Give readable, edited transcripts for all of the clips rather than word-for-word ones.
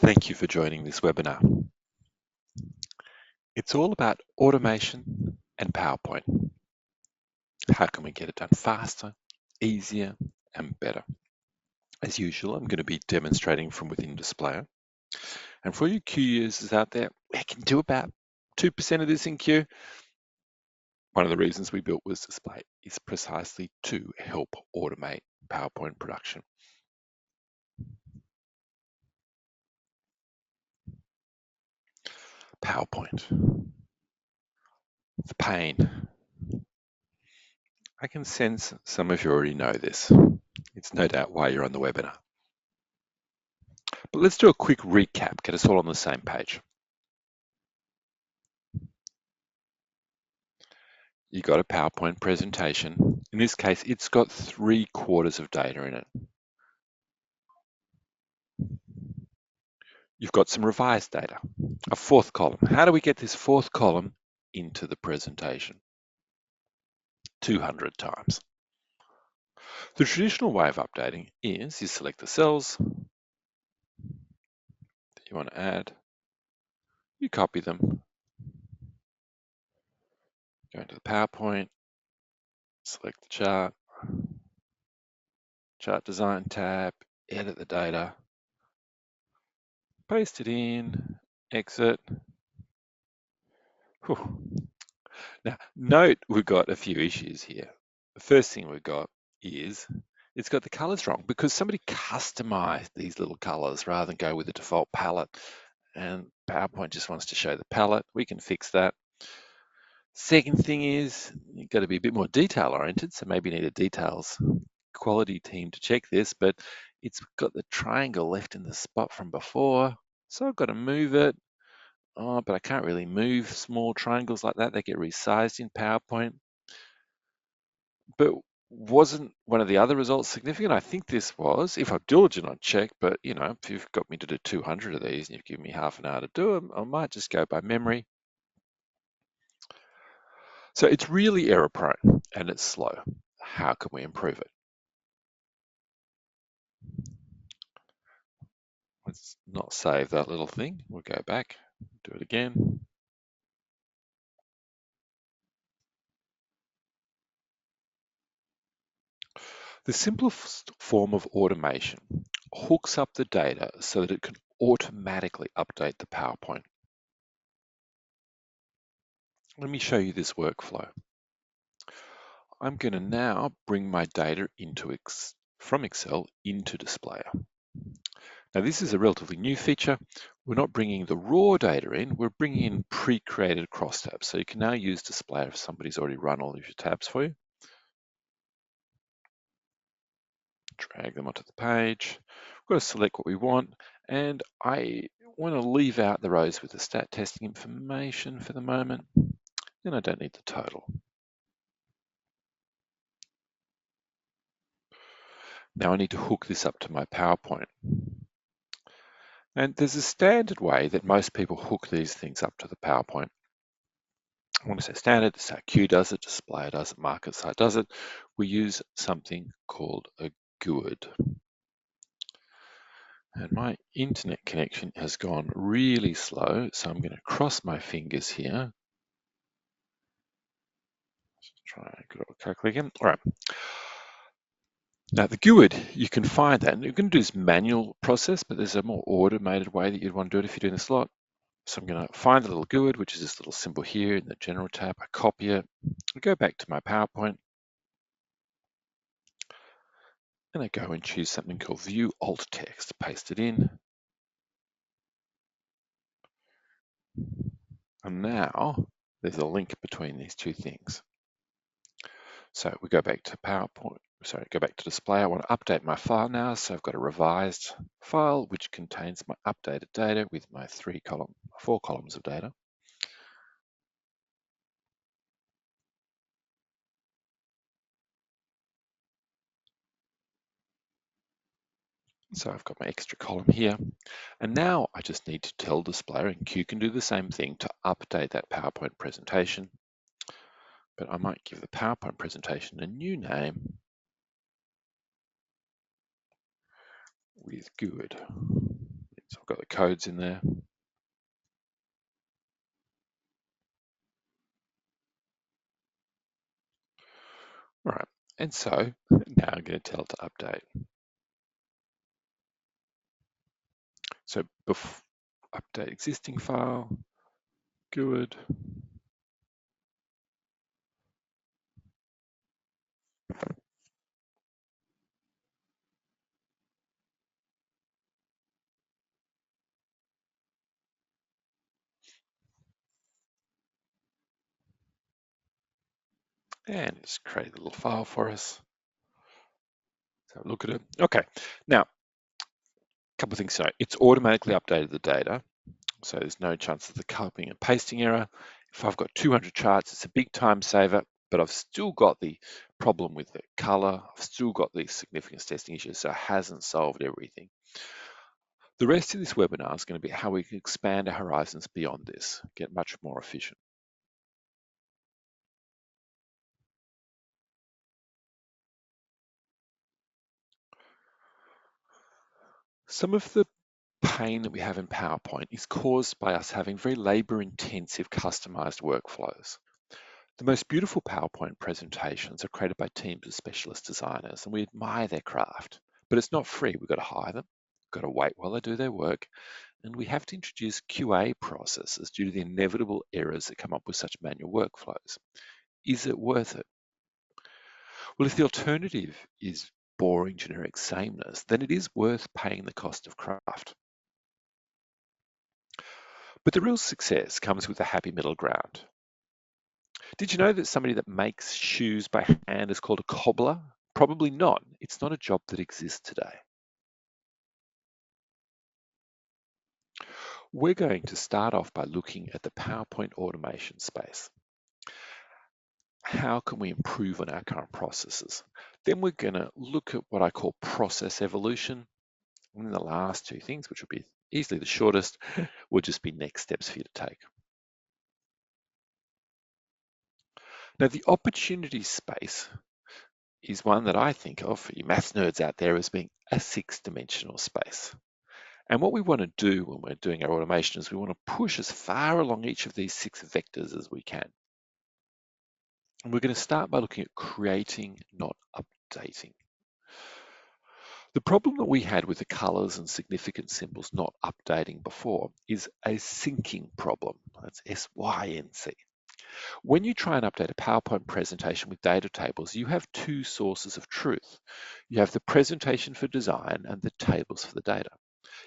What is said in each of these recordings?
Thank you for joining this webinar. It's all about automation and PowerPoint. How can we get it done faster, easier, and better? As usual, I'm going to be demonstrating from within Displayr. And for you Q users out there, we can do about 2% of this in Q. One of the reasons we built was Displayr is precisely to help automate PowerPoint production. PowerPoint, the pain. I can sense some of you already know this. It's no doubt why you're on the webinar. But let's do a quick recap, get us all on the same page. You got a PowerPoint presentation. In this case, it's got 3/4 of data in it. You've got some revised data, a fourth column. How do we get this fourth column into the presentation? 200 times. The traditional way of updating is you select the cells that you want to add, you copy them, go into the PowerPoint, select the chart, chart design tab, edit the data, paste it in, exit. Whew. Now, note we've got a few issues here. The first thing we've got is it's got the colors wrong because somebody customized these little colors rather than go with the default palette. And PowerPoint just wants to show the palette. We can fix that. Second thing is you've got to be a bit more detail oriented. So maybe you need a details quality team to check this, but it's got the triangle left in the spot from before. So I've got to move it. Oh, but I can't really move small triangles like that. They get resized in PowerPoint. But wasn't one of the other results significant? I think this was. If I'm diligent, I'd check. But you know, if you've got me to do 200 of these and you've given me half an hour to do them, I might just go by memory. So it's really error prone and it's slow. How can we improve it? Let's not save that little thing. We'll go back, do it again. The simplest form of automation hooks up the data so that it can automatically update the PowerPoint. Let me show you this workflow. I'm going to now bring my data from Excel into Displayr. Now this is a relatively new feature. We're not bringing the raw data in, we're bringing in pre-created crosstabs. So you can now use Displayr if somebody's already run all of your tabs for you. Drag them onto the page. We've got to select what we want, and I want to leave out the rows with the stat testing information for the moment, and I don't need the total. Now I need to hook this up to my PowerPoint. And there's a standard way that most people hook these things up to the PowerPoint. I want to say standard, this is how Q does it, Displayr does it, MarketSite does it. We use something called a GUID. And my internet connection has gone really slow, so I'm going to cross my fingers here. Let's try good old calculate again. All right. Now the GUID, you can find that, and you're going to do this manual process, but there's a more automated way that you'd want to do it if you're doing this a lot. So I'm going to find the little GUID, which is this little symbol here in the General tab. I copy it, I go back to my PowerPoint, and I go and choose something called View Alt Text, paste it in. And now there's a link between these two things. So we go back to go back to Displayr. I want to update my file now. So I've got a revised file which contains my updated data with my 4 columns of data. So I've got my extra column here. And now I just need to tell Displayr, and Q can do the same thing, to update that PowerPoint presentation. But I might give the PowerPoint presentation a new name with GUID. got the codes in there. All right, and so now I'm going to tell it to update. So update existing file, good. And just create a little file for us. So look at it. Okay, now, a couple of things to note. It's automatically updated the data, so there's no chance of the copying and pasting error. If I've got 200 charts, it's a big time saver, but I've still got the problem with the color. I've still got these significance testing issues, so it hasn't solved everything. The rest of this webinar is going to be how we can expand our horizons beyond this, get much more efficient. Some of the pain that we have in PowerPoint is caused by us having very labor-intensive customized workflows. The most beautiful PowerPoint presentations are created by teams of specialist designers, and we admire their craft. But it's not free. We've got to hire them, we've got to wait while they do their work, and we have to introduce QA processes due to the inevitable errors that come up with such manual workflows. Is it worth it? Well, if the alternative is boring generic sameness, then it is worth paying the cost of craft. But the real success comes with a happy middle ground. Did you know that somebody that makes shoes by hand is called a cobbler? Probably not. It's not a job that exists today. We're going to start off by looking at the PowerPoint automation space. How can we improve on our current processes? Then we're going to look at what I call process evolution. And then the last two things, which will be easily the shortest, will just be next steps for you to take. Now, the opportunity space is one that I think of for you maths nerds out there as being a six-dimensional space. And what we want to do when we're doing our automation is we want to push as far along each of these six vectors as we can. And we're going to start by looking at creating, not updating. The problem that we had with the colors and significant symbols not updating before is a syncing problem. That's S-Y-N-C. When you try and update a PowerPoint presentation with data tables, you have two sources of truth. You have the presentation for design and the tables for the data.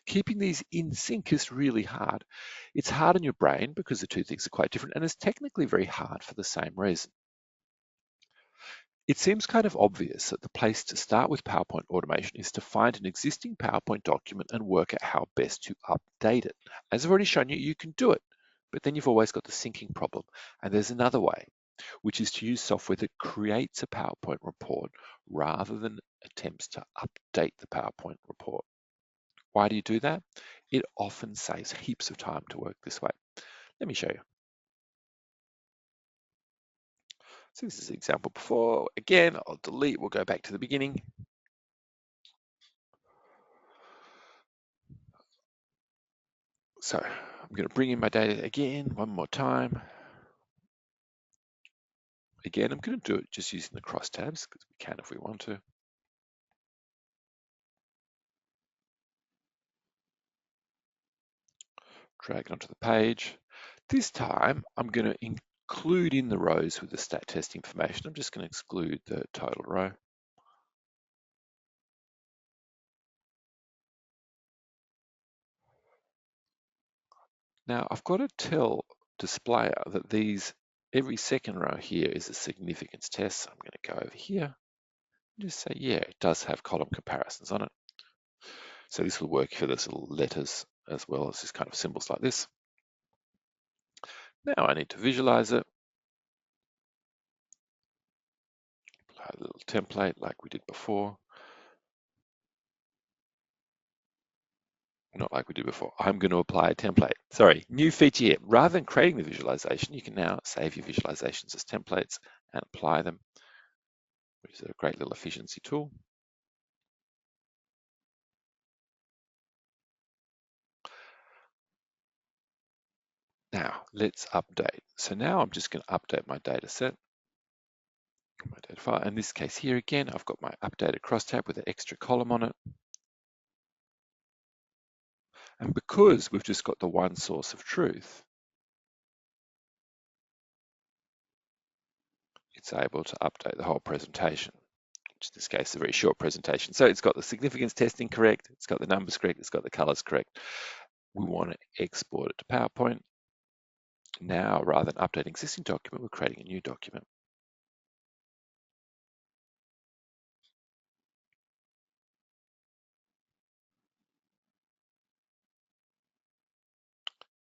Keeping these in sync is really hard. It's hard on your brain because the two things are quite different, and it's technically very hard for the same reason. It seems kind of obvious that the place to start with PowerPoint automation is to find an existing PowerPoint document and work out how best to update it. As I've already shown you, you can do it, but then you've always got the syncing problem. And there's another way, which is to use software that creates a PowerPoint report rather than attempts to update the PowerPoint report. Why do you do that? It often saves heaps of time to work this way. Let me show you. So this is the example before. Again, I'll delete, we'll go back to the beginning. So I'm going to bring in my data again, one more time. Again, I'm going to do it just using the cross tabs because we can if we want to. Drag it onto the page. This time, I'm going to include in the rows with the stat test information. I'm just going to exclude the total row. Now, I've got to tell Displayr that every second row here is a significance test. So I'm going to go over here and just say, yeah, it does have column comparisons on it. So this will work for this little letters as well as this kind of symbols like this. Now I need to visualize it. Apply a little template like we did before. Not like we did before. I'm going to apply a template. Sorry, new feature here. Rather than creating the visualization, you can now save your visualizations as templates and apply them, which is a great little efficiency tool. Now let's update. So now I'm just going to update my data set, my data file. In this case here again, I've got my updated crosstab with an extra column on it. And because we've just got the one source of truth, it's able to update the whole presentation, which in this case is a very short presentation. So it's got the significance testing correct, it's got the numbers correct, it's got the colors correct. We want to export it to PowerPoint. Now, rather than updating existing document, we're creating a new document.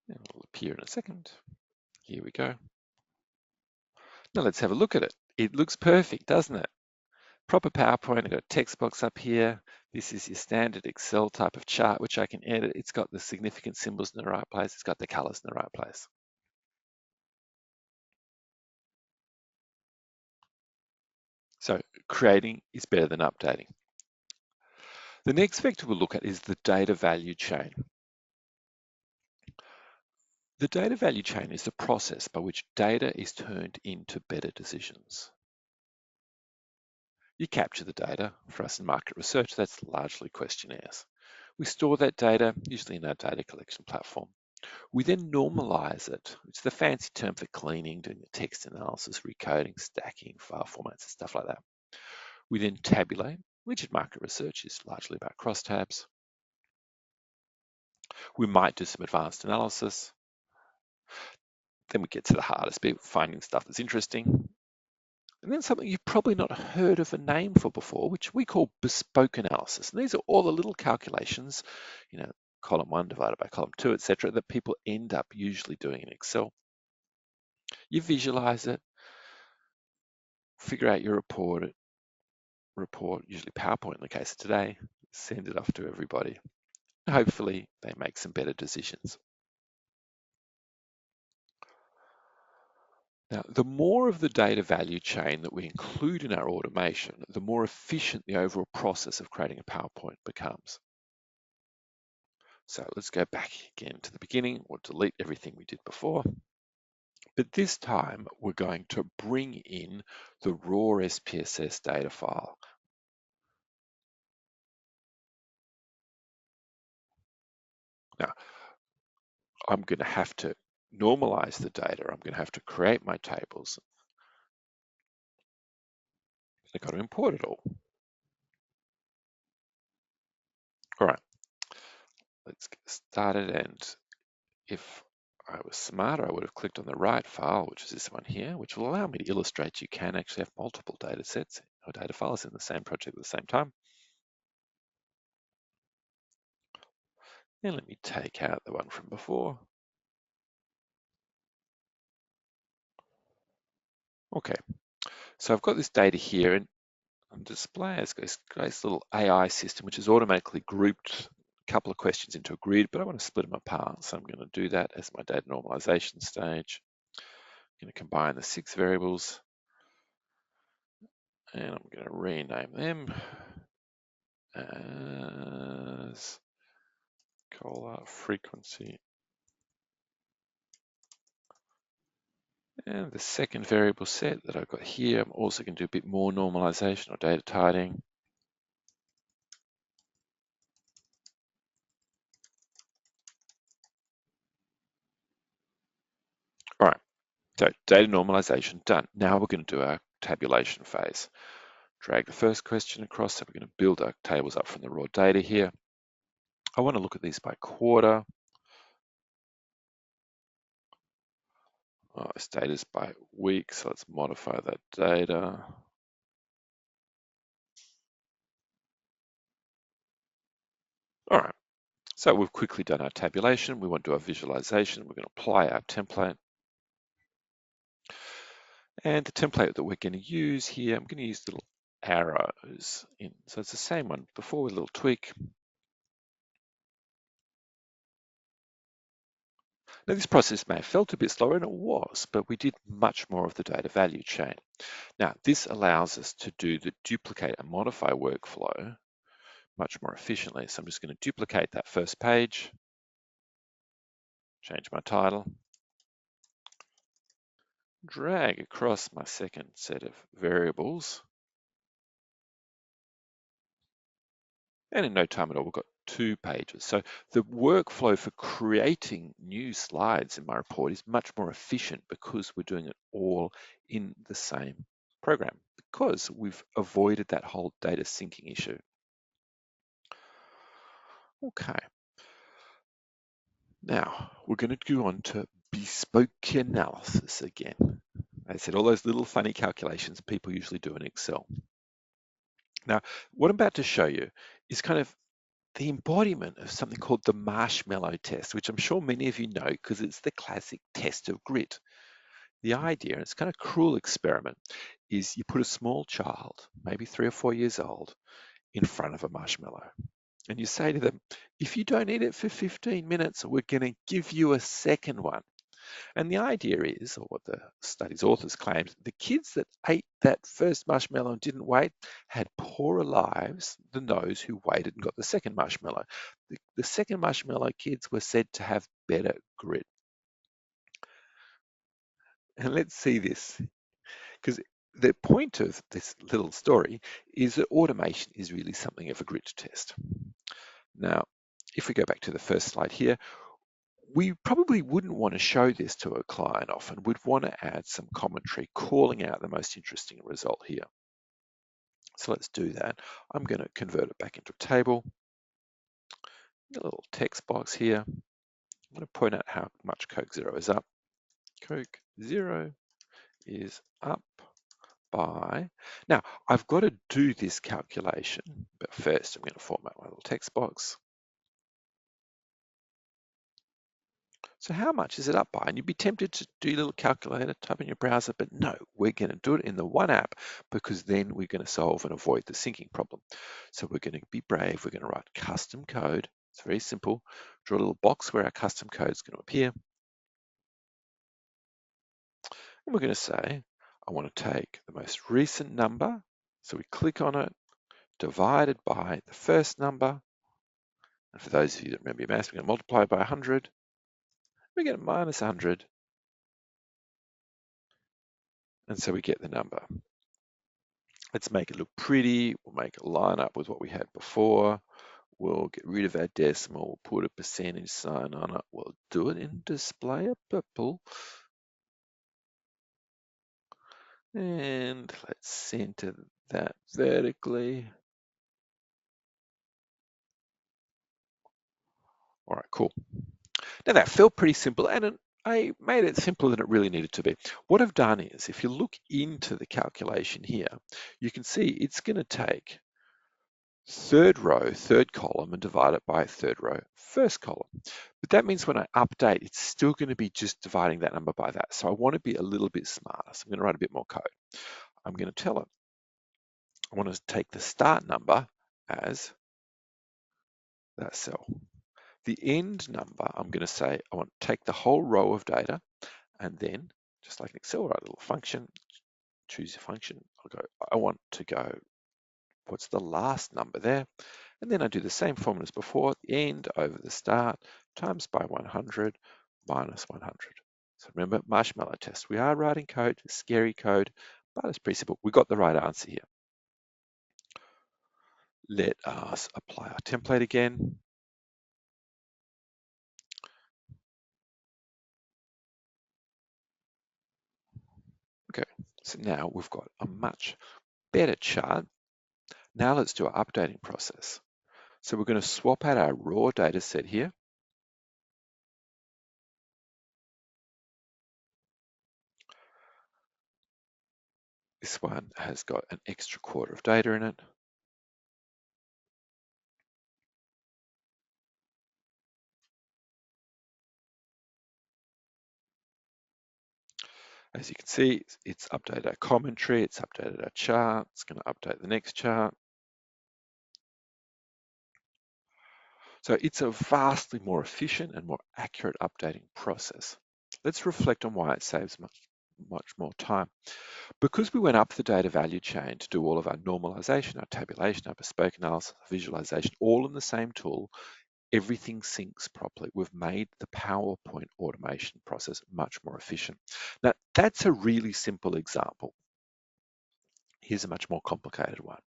And it will appear in a second. Here we go. Now let's have a look at it. It looks perfect, doesn't it? Proper PowerPoint, I've got a text box up here. This is your standard Excel type of chart, which I can edit. It's got the significant symbols in the right place. It's got the colors in the right place. So creating is better than updating. The next vector we'll look at is the data value chain. The data value chain is the process by which data is turned into better decisions. You capture the data. For us in market research, that's largely questionnaires. We store that data, usually in our data collection platform. We then normalize it. It's the fancy term for cleaning, doing the text analysis, recoding, stacking, file formats, and stuff like that. We then tabulate, which in market research is largely about crosstabs. We might do some advanced analysis. Then we get to the hardest bit, finding stuff that's interesting. And then something you've probably not heard of a name for before, which we call bespoke analysis. And these are all the little calculations, column 1 divided by column 2, etc., that people end up usually doing in Excel. You visualize it, figure out your report, usually PowerPoint in the case of today, send it off to everybody. Hopefully they make some better decisions. Now, the more of the data value chain that we include in our automation, the more efficient the overall process of creating a PowerPoint becomes. So let's go back again to the beginning. We'll delete everything we did before. But this time we're going to bring in the raw SPSS data file. Now, I'm going to have to normalize the data. I'm going to have to create my tables. I've got to import it all. All right, let's get started. And if I was smarter, I would have clicked on the right file, which is this one here, which will allow me to illustrate you can actually have multiple data sets or data files in the same project at the same time. And let me take out the one from before. Okay, so I've got this data here, and on Displayr, it's got this nice little AI system, which has automatically grouped a couple of questions into a grid, but I want to split them apart. So I'm going to do that as my data normalization stage. I'm going to combine the 6 variables, and I'm going to rename them as color frequency. And the second variable set that I've got here, I'm also going to do a bit more normalization or data tidying. All right, so data normalization done. Now we're going to do our tabulation phase. Drag the first question across, so we're going to build our tables up from the raw data here. I want to look at these by quarter. This data is by week, so let's modify that data. All right, so we've quickly done our tabulation. We want to do our visualization. We're going to apply our template. And the template that we're going to use here, I'm going to use little arrows in. So it's the same one before with a little tweak. Now this process may have felt a bit slower, and it was, but we did much more of the data value chain. Now this allows us to do the duplicate and modify workflow much more efficiently. So I'm just going to duplicate that first page, change my title, drag across my second set of variables, and in no time at all, we've got 2 pages. So the workflow for creating new slides in my report is much more efficient because we're doing it all in the same program, because we've avoided that whole data syncing issue. Okay, now we're going to go on to bespoke analysis again. I said all those little funny calculations people usually do in Excel. Now, what I'm about to show you is kind of the embodiment of something called the marshmallow test, which I'm sure many of you know because it's the classic test of grit. The idea, and it's kind of cruel experiment, is you put a small child, maybe 3 or 4 years old, in front of a marshmallow. And you say to them, if you don't eat it for 15 minutes, we're going to give you a second one. And the idea is, or what the study's authors claimed, the kids that ate that first marshmallow and didn't wait had poorer lives than those who waited and got the second marshmallow. The second marshmallow kids were said to have better grit. And let's see this, because the point of this little story is that automation is really something of a grit test. Now, if we go back to the first slide here, we probably wouldn't want to show this to a client often. We'd want to add some commentary calling out the most interesting result here. So let's do that. I'm going to convert it back into a table. A little text box here. I'm going to point out how much Coke Zero is up. Coke Zero is up by. Now, I've got to do this calculation, but first I'm going to format my little text box. So how much is it up by? And you'd be tempted to do your little calculator, type in your browser, but no, we're going to do it in the one app because then we're going to solve and avoid the syncing problem. So we're going to be brave. We're going to write custom code. It's very simple. Draw a little box where our custom code is going to appear. And we're going to say, I want to take the most recent number. So we click on it, divided by the first number. And for those of you that remember your maths, we're going to multiply by 100. We get minus 100. And so we get the number. Let's make it look pretty. We'll make it line up with what we had before. We'll get rid of our decimal. We'll put a percentage sign on it. We'll do it in Displayr purple. And let's center that vertically. All right, cool. Now that felt pretty simple, and I made it simpler than it really needed to be. What I've done is, if you look into the calculation here, you can see it's going to take third row, third column, and divide it by third row, first column. But that means when I update, it's still going to be just dividing that number by that. So I want to be a little bit smarter. So I'm going to write a bit more code. I'm going to tell it, I want to take the start number as that cell. The end number, I'm going to say, I want to take the whole row of data, and then, just like an Excel, write a little function, choose your function. I'll go, I want to go, what's the last number there? And then I do the same formula as before, the end over the start, times by 100, minus 100. So remember, marshmallow test. We are writing code, scary code, but it's pretty simple. We got the right answer here. Let us apply our template again. Okay, so now we've got a much better chart. Now let's do our updating process. So we're going to swap out our raw data set here. This one has got an extra quarter of data in it. As you can see, it's updated our commentary, it's updated our chart, it's going to update the next chart. So it's a vastly more efficient and more accurate updating process. Let's reflect on why it saves much more time. Because we went up the data value chain to do all of our normalization, our tabulation, our bespoke analysis, visualization, all in the same tool, everything syncs properly. We've made the PowerPoint automation process much more efficient. Now, that's a really simple example. Here's a much more complicated one.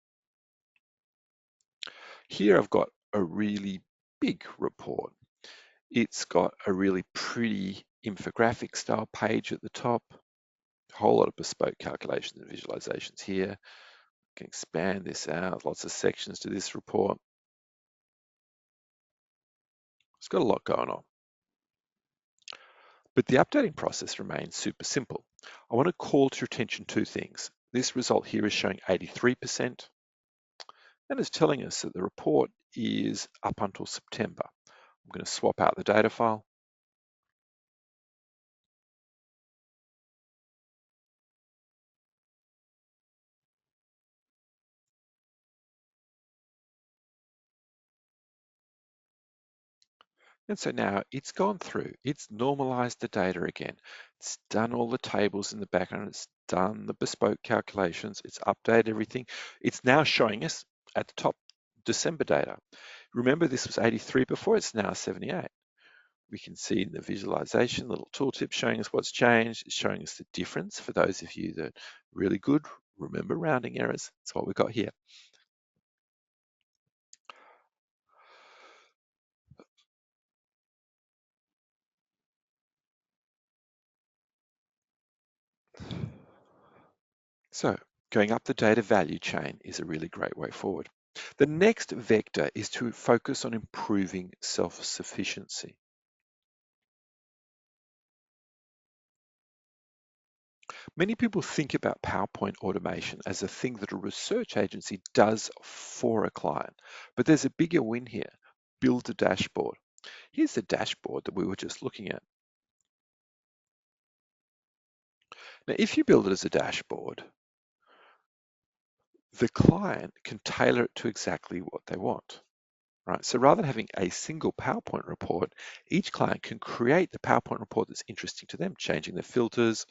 Here I've got a really big report. It's got a really pretty infographic style page at the top, a whole lot of bespoke calculations and visualizations here. I can expand this out, lots of sections to this report. It's got a lot going on. But the updating process remains super simple. I want to call to your attention two things. This result here is showing 83%, and it's telling us that the report is up until September. I'm going to swap out the data file. And so now it's gone through, it's normalized the data again. It's done all the tables in the background, it's done the bespoke calculations, it's updated everything. It's now showing us at the top December data. Remember this was 83 before, it's now 78. We can see in the visualization, little tooltip showing us what's changed. It's showing us the difference for those of you that are really good. Remember rounding errors, that's what we've got here. So going up the data value chain is a really great way forward. The next vector is to focus on improving self-sufficiency. Many people think about PowerPoint automation as a thing that a research agency does for a client, but there's a bigger win here. Build a dashboard. Here's the dashboard that we were just looking at. Now, if you build it as a dashboard, the client can tailor it to exactly what they want. Right, so rather than having a single PowerPoint report, each client can create the PowerPoint report that's interesting to them, changing the filters,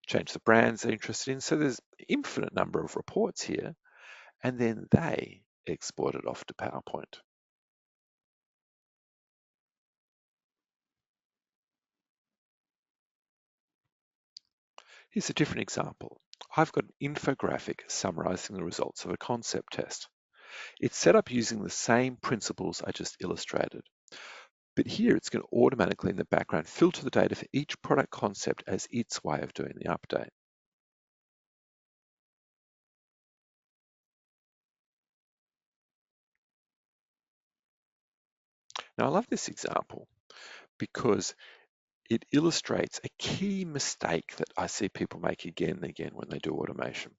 change the brands they're interested in. So there's an infinite number of reports here, and then they export it off to PowerPoint. Here's a different example. I've got an infographic summarizing the results of a concept test. It's set up using the same principles I just illustrated. But here it's going to automatically in the background filter the data for each product concept as its way of doing the update. Now I love this example because it illustrates a key mistake that I see people make again and again when they do automation.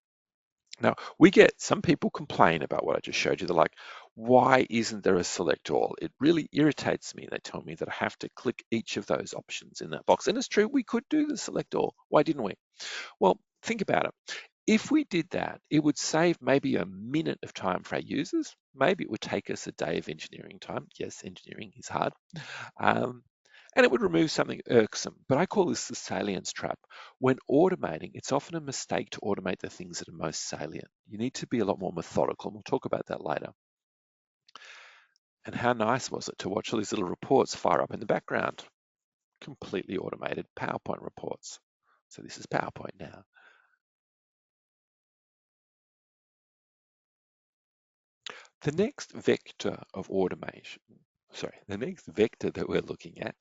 Now, we get some people complain about what I just showed you. They're like, why isn't there a select all? It really irritates me. They tell me that I have to click each of those options in that box. And it's true, we could do the select all. Why didn't we? Well, think about it. If we did that, it would save maybe a minute of time for our users. Maybe it would take us a day of engineering time. Yes, engineering is hard. Um, and it would remove something irksome. But I call this the salience trap. When automating, it's often a mistake to automate the things that are most salient. You need to be a lot more methodical, and we'll talk about that later. And how nice was it to watch all these little reports fire up in the background? Completely automated PowerPoint reports. So this is PowerPoint now. The next vector of automation, the next vector that we're looking at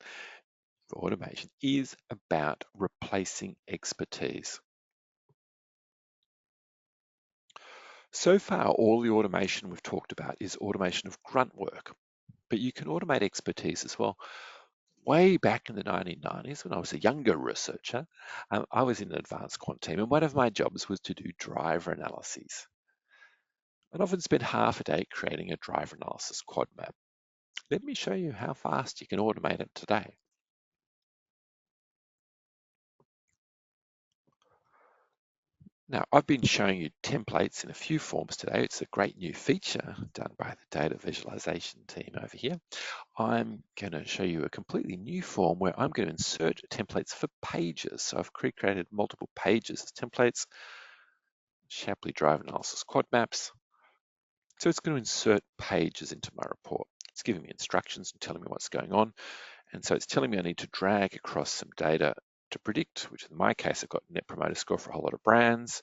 for automation is about replacing expertise. So far, all the automation we've talked about is automation of grunt work, but you can automate expertise as well. Way back in the 1990s, when I was a younger researcher, I was in an advanced quant team, and one of my jobs was to do driver analyses. I'd often spend half a day creating a driver analysis quad map. Let me show you how fast you can automate it today. Now, I've been showing you templates in a few forms today. It's a great new feature done by the data visualization team over here. I'm going to show you a completely new form where I'm going to insert templates for pages. So I've created multiple pages as templates, Shapley drive analysis quad maps. So it's going to insert pages into my report. It's giving me instructions and telling me what's going on. And so it's telling me I need to drag across some data to predict, which in my case, I've got Net Promoter Score for a whole lot of brands,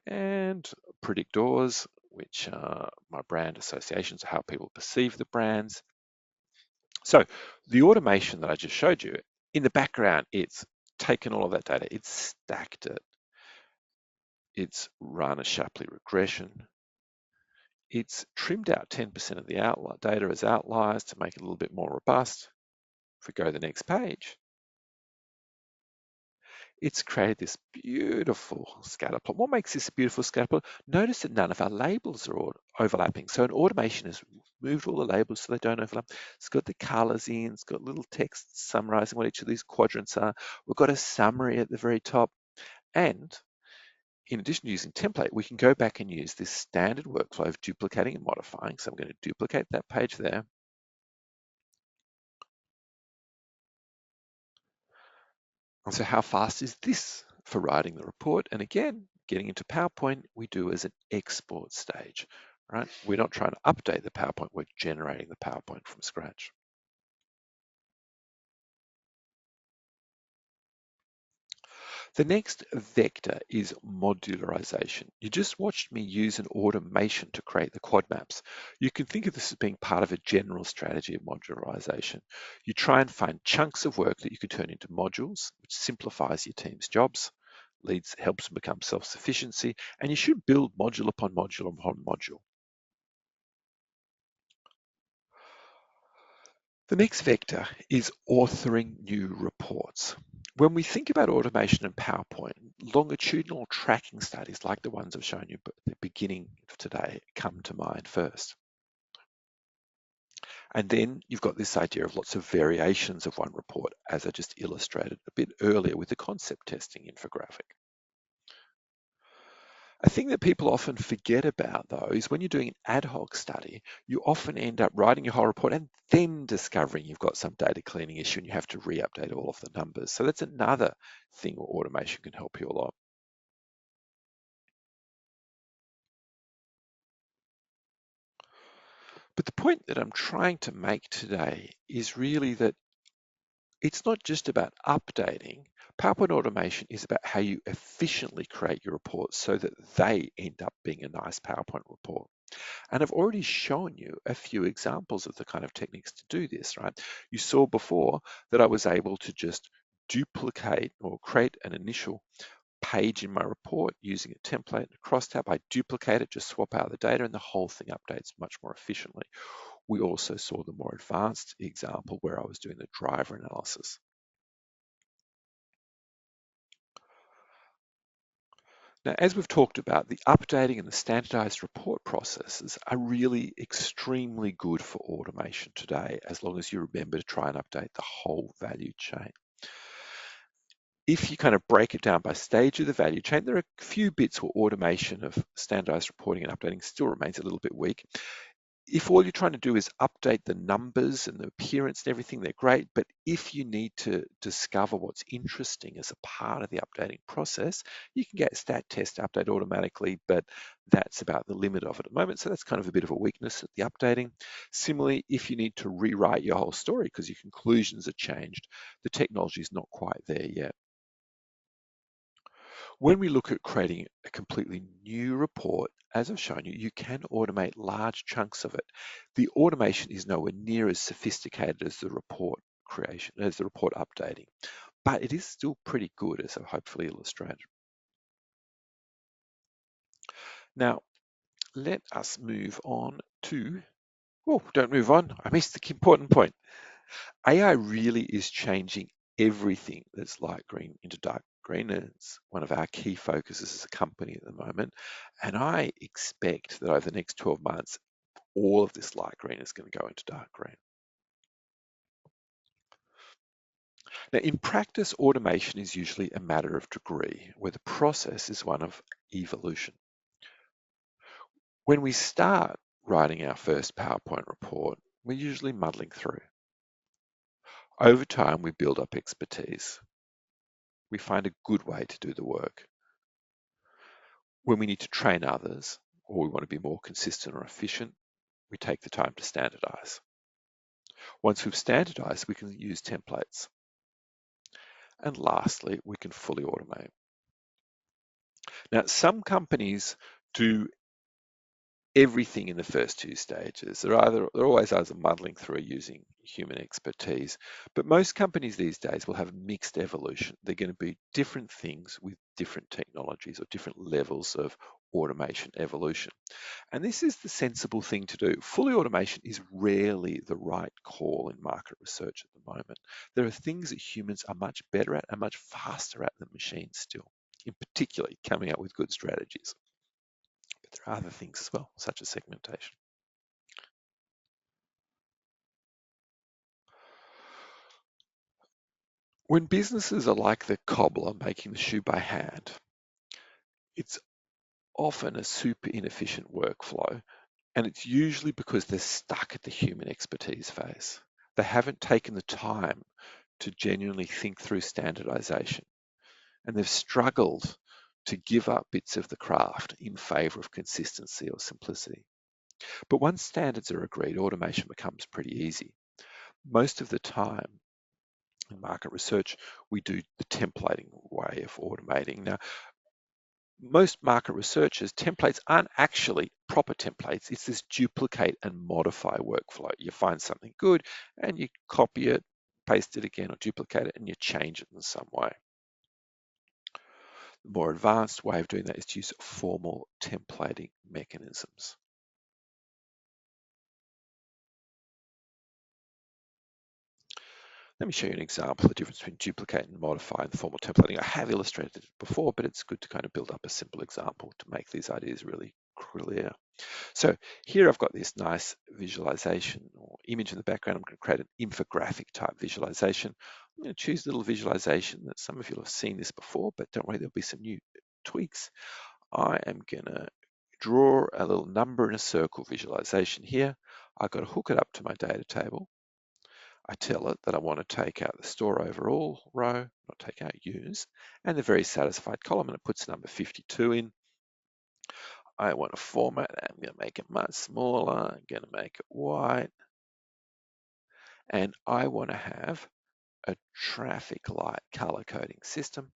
and predictors, which are my brand associations, how people perceive the brands. So the automation that I just showed you, in the background, it's taken all of that data, it's stacked it, it's run a Shapley regression, it's trimmed out 10% of the data as outliers to make it a little bit more robust. If we go to the next page, it's created this beautiful scatter plot. What makes this a beautiful scatter plot? Notice that none of our labels are overlapping. So an automation has moved all the labels so they don't overlap. It's got the colors in, it's got little text summarizing what each of these quadrants are. We've got a summary at the very top. And in addition to using template, we can go back and use this standard workflow of duplicating and modifying. So I'm going to duplicate that page there. And so how fast is this for writing the report? And again, getting into PowerPoint, we do as an export stage, right? We're not trying to update the PowerPoint, we're generating the PowerPoint from scratch. The next vector is modularization. You just watched me use an automation to create the quad maps. You can think of this as being part of a general strategy of modularization. You try and find chunks of work that you can turn into modules, which simplifies your team's jobs, helps them become self-sufficiency, and you should build module upon module upon module. The next vector is authoring new reports. When we think about automation in PowerPoint, longitudinal tracking studies like the ones I've shown you at the beginning of today come to mind first. And then you've got this idea of lots of variations of one report, as I just illustrated a bit earlier with the concept testing infographic. A thing that people often forget about, though, is when you're doing an ad hoc study, you often end up writing your whole report and then discovering you've got some data cleaning issue and you have to re-update all of the numbers. So that's another thing where automation can help you a lot. But the point that I'm trying to make today is really that it's not just about updating. PowerPoint automation is about how you efficiently create your reports so that they end up being a nice PowerPoint report. And I've already shown you a few examples of the kind of techniques to do this, right? You saw before that I was able to just duplicate or create an initial page in my report using a template and a crosstab. I duplicate it, just swap out the data, and the whole thing updates much more efficiently. We also saw the more advanced example where I was doing the driver analysis. Now, as we've talked about, the updating and the standardized report processes are really extremely good for automation today, as long as you remember to try and update the whole value chain. If you kind of break it down by stage of the value chain, there are a few bits where automation of standardized reporting and updating still remains a little bit weak. If all you're trying to do is update the numbers and the appearance and everything, they're great. But if you need to discover what's interesting as a part of the updating process, you can get stat test update automatically, but that's about the limit of it at the moment. So that's kind of a bit of a weakness at the updating. Similarly, if you need to rewrite your whole story because your conclusions are changed, the technology is not quite there yet. When we look at creating a completely new report, as I've shown you, you can automate large chunks of it. The automation is nowhere near as sophisticated as the report creation, as the report updating, but it is still pretty good, as I've hopefully illustrated. Now, let us move on to, oh, don't move on, I missed the important point. AI really is changing everything that's light green into dark green. It's one of our key focuses as a company at the moment. And I expect that over the next 12 months, all of this light green is going to go into dark green. Now, in practice, automation is usually a matter of degree, where the process is one of evolution. When we start writing our first PowerPoint report, we're usually muddling through. Over time, we build up expertise. We find a good way to do the work. When we need to train others, or we want to be more consistent or efficient, we take the time to standardize. Once we've standardized, we can use templates. And lastly, we can fully automate. Now, some companies do everything in the first two stages. They're always either muddling through or using human expertise. But most companies these days will have mixed evolution. They're going to be different things with different technologies or different levels of automation evolution. And this is the sensible thing to do. Fully automation is rarely the right call in market research at the moment. There are things that humans are much better at and much faster at than machines still, in particular coming up with good strategies. But there are other things as well, such as segmentation. When businesses are like the cobbler making the shoe by hand, it's often a super inefficient workflow, and it's usually because they're stuck at the human expertise phase. They haven't taken the time to genuinely think through standardization, and they've struggled to give up bits of the craft in favor of consistency or simplicity. But once standards are agreed, automation becomes pretty easy. Most of the time, in market research, we do the templating way of automating. Now, most market researchers, templates aren't actually proper templates. It's this duplicate and modify workflow. You find something good and you copy it, paste it again, or duplicate it, and you change it in some way. The more advanced way of doing that is to use formal templating mechanisms. Let me show you an example of the difference between duplicate and modify and formal templating. I have illustrated it before, but it's good to kind of build up a simple example to make these ideas really clear. So here I've got this nice visualization or image in the background. I'm going to create an infographic type visualization. I'm going to choose a little visualization that some of you have seen this before, but don't worry, there'll be some new tweaks. I am going to draw a little number in a circle visualization here. I've got to hook it up to my data table. I tell it that I want to take out the store overall row, not take out use, and the very satisfied column, and it puts number 52 in. I want to format that. I'm going to make it much smaller. I'm going to make it white. And I want to have a traffic light color coding system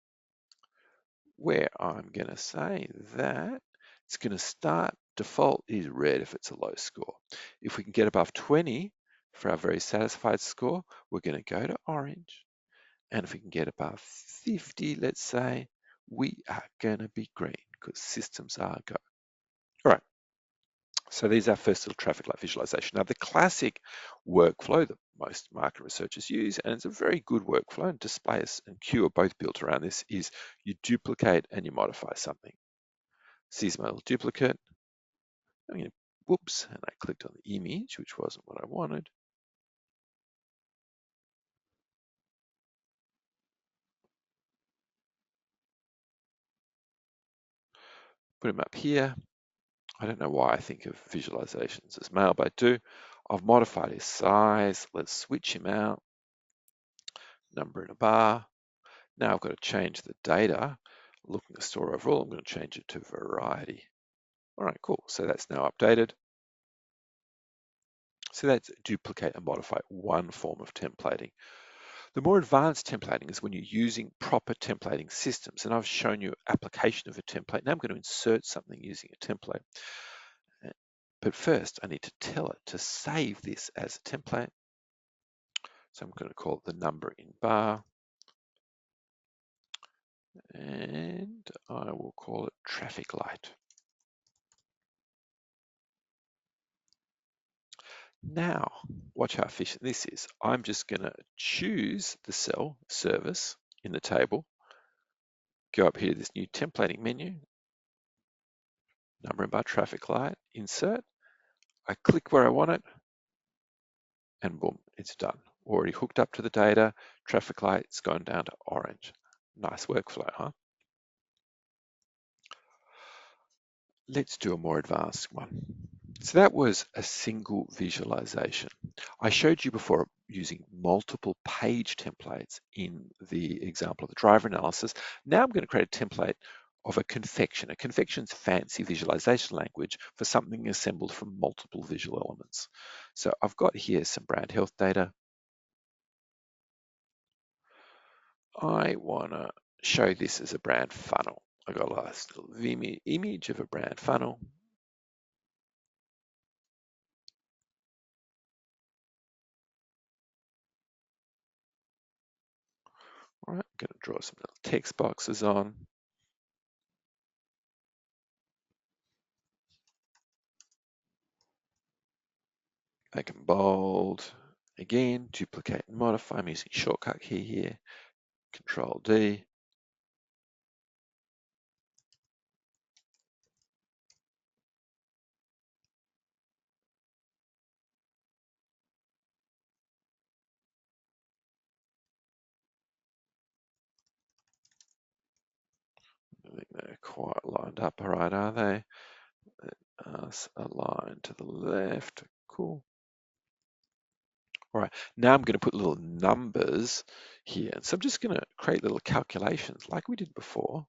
where I'm going to say that it's going to start, default is red if it's a low score. If we can get above 20 for our very satisfied score, we're going to go to orange. And if we can get above 50, let's say, we are going to be green because systems are go. All right. So these are our first little traffic light visualization. Now, the classic workflow that most market researchers use, and it's a very good workflow, and Displayr and Q are both built around this, is you duplicate and you modify something. So here's my little duplicate. I'm going to, whoops, and I clicked on the image, which wasn't what I wanted. Put him up here. I don't know why I think of visualizations as male, but I do. I've modified his size. Let's switch him out. Number in a bar. Now I've got to change the data. Looking at the store overall, I'm going to change it to variety. All right, cool. So that's now updated. So that's duplicate and modify, one form of templating. The more advanced templating is when you're using proper templating systems. And I've shown you application of a template. Now I'm going to insert something using a template. But first, I need to tell it to save this as a template. So I'm going to call it the number in bar. And I will call it traffic light. Now, watch how efficient this is. I'm just going to choose the cell service in the table, go up here to this new templating menu, number in bar traffic light, insert. I click where I want it, and boom, it's done. Already hooked up to the data, traffic light's gone down to orange. Nice workflow, huh? Let's do a more advanced one. So that was a single visualization. I showed you before using multiple page templates in the example of the driver analysis. Now I'm going to create a template of a confection. A confection's fancy visualization language for something assembled from multiple visual elements. So I've got here some brand health data. I want to show this as a brand funnel. I've got a nice little image of a brand funnel. All right, I'm going to draw some little text boxes on. Make them bold. Again, duplicate and modify. I'm using shortcut key here. Control D. I think they're quite lined up, all right, are they? Align to the left. Cool. All right, now I'm going to put little numbers here. So I'm just going to create little calculations like we did before.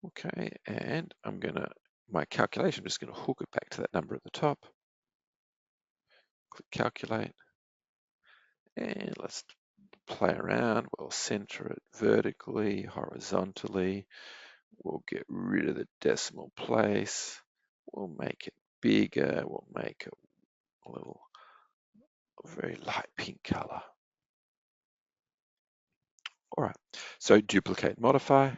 Okay, and my calculation, I'm just going to hook it back to that number at the top. Click calculate. And let's play around. We'll center it vertically, horizontally. We'll get rid of the decimal place. We'll make it bigger. We'll make it a very light pink color. All right, so duplicate, modify.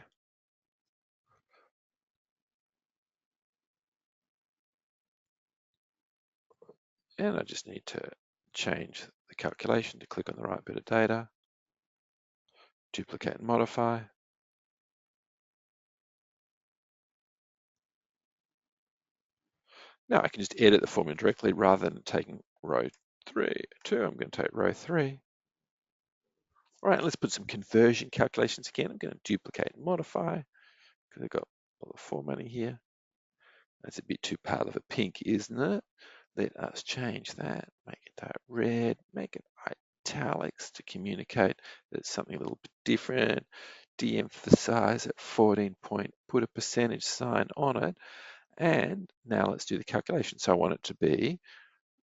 And I just need to change the calculation to click on the right bit of data. Duplicate and modify. Now I can just edit the formula directly rather than taking row 2. I'm going to take row 3. All right, let's put some conversion calculations again. I'm going to duplicate and modify because I've got all the formatting here. That's a bit too pale of a pink, isn't it? Let us change that, make it dark red, make it italics to communicate that it's something a little bit different. De-emphasize at 14 point, put a percentage sign on it. And now let's do the calculation. So I want it to be